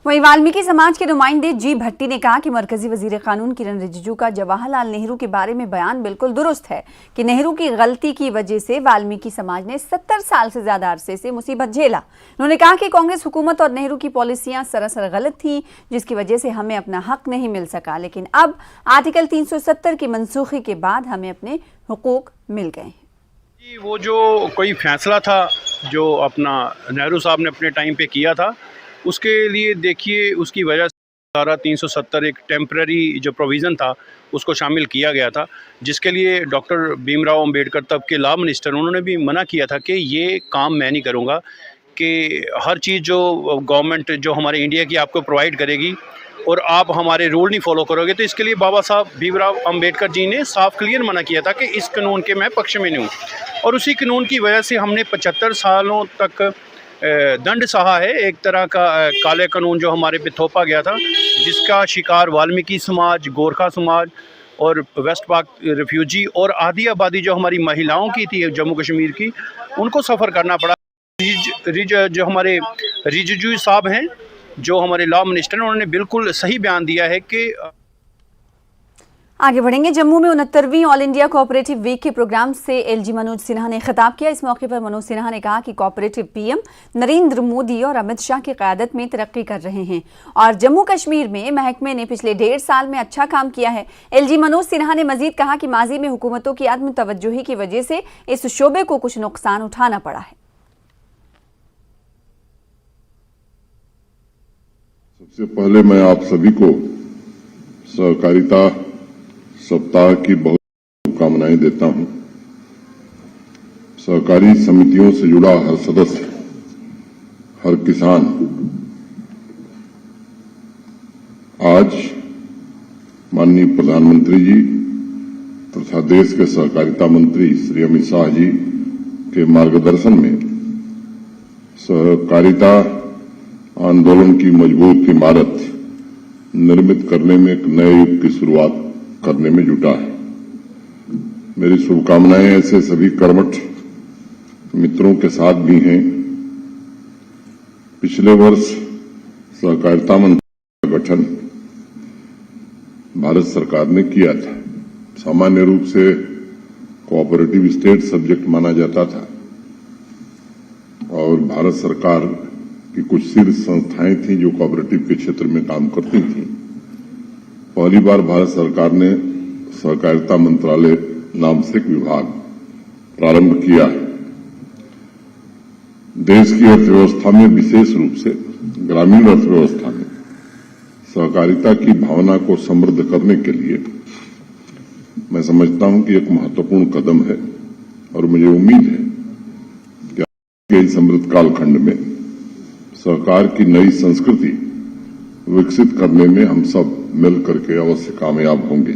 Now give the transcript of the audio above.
वहीं वाल्मीकि समाज के नुमाइंदे जी भट्टी ने कहा कि मरकजी वजीर कानून किरण रिजिजू का जवाहरलाल नेहरू के बारे में बयान बिल्कुल दुरुस्त है कि नेहरू की गलती की वजह से वाल्मीकि समाज ने 70 साल से ज्यादा अरसे से मुसीबत झेला। उन्होंने कहा कि कांग्रेस हुकूमत और नेहरू की पॉलिसियां सरासर गलत थी, जिसकी वजह से हमें अपना हक नहीं मिल सका, लेकिन अब आर्टिकल 370 की मनसूखी के बाद हमें अपने हुकूक मिल गए हैं। वो जो कोई फैसला था जो अपना नेहरू साहब ने अपने टाइम पे किया था, उसके लिए देखिए उसकी वजह से धारा 370 एक टेम्पररी जो प्रोविज़न था उसको शामिल किया गया था, जिसके लिए डॉक्टर भीमराव अंबेडकर तब के लॉ मिनिस्टर उन्होंने भी मना किया था कि ये काम मैं नहीं करूँगा, कि हर चीज़ जो गवर्नमेंट जो हमारे इंडिया की आपको प्रोवाइड करेगी और आप हमारे रूल नहीं फॉलो करोगे। तो इसके लिए बाबा साहब भीमराव अंबेडकर जी ने साफ क्लियर मना किया था कि इस कानून के मैं पक्ष में नहीं हूँ, और उसी कानून की वजह से हमने 75 सालों तक दंड सहा है। एक तरह का काले कानून जो हमारे पे थोपा गया था, जिसका शिकार वाल्मीकि समाज, गोरखा समाज और वेस्ट पाक रिफ्यूजी और आधी आबादी जो हमारी महिलाओं की थी जम्मू कश्मीर की, उनको सफ़र करना पड़ा। जो हमारे रिजिजू साहब हैं, जो हमारे लॉ मिनिस्टर हैं, उन्होंने बिल्कुल सही बयान दिया है कि आगे बढ़ेंगे। जम्मू में 69वीं ऑल इंडिया कोऑपरेटिव वीक के प्रोग्राम से एलजी मनोज सिन्हा ने खिताब किया। इस मौके पर मनोज सिन्हा ने कहा कि कोऑपरेटिव पीएम नरेंद्र मोदी और अमित शाह की क़यादत में तरक्की कर रहे हैं और जम्मू कश्मीर में महकमे ने पिछले 1.5 साल में अच्छा काम किया है। एलजी मनोज सिन्हा ने मजीद कहा कि माजी में हुकूमतों की आत्म तवज्जुही की वजह से इस शोबे को कुछ नुकसान उठाना पड़ा है। सबसे पहले मैं आप सभी को सहकारिता सप्ताह की बहुत शुभकामनाएं देता हूं। सहकारी समितियों से जुड़ा हर सदस्य, हर किसान आज माननीय प्रधानमंत्री जी तथा देश के सहकारिता मंत्री श्री अमित शाह जी के मार्गदर्शन में सहकारिता आंदोलन की मजबूत इमारत निर्मित करने में एक नए युग की शुरुआत करने में जुटा है। मेरी शुभकामनाएं ऐसे सभी कर्मठ मित्रों के साथ भी हैं। पिछले वर्ष सहकारिता मंत्रालय का गठन भारत सरकार ने किया था। सामान्य रूप से कोऑपरेटिव स्टेट सब्जेक्ट माना जाता था और भारत सरकार की कुछ शीर्ष संस्थाएं थीं जो कोऑपरेटिव के क्षेत्र में काम करती थीं। पहली बार भारत सरकार ने सहकारिता मंत्रालय नाम से एक विभाग प्रारंभ किया है। देश की अर्थव्यवस्था में, विशेष रूप से ग्रामीण अर्थव्यवस्था में सहकारिता की भावना को समृद्ध करने के लिए मैं समझता हूं कि एक महत्वपूर्ण कदम है और मुझे उम्मीद है कि आगे के समृद्ध कालखंड में सहकार की नई संस्कृति विकसित करने में हम सब मिलकर के अवश्य कामयाब होंगे।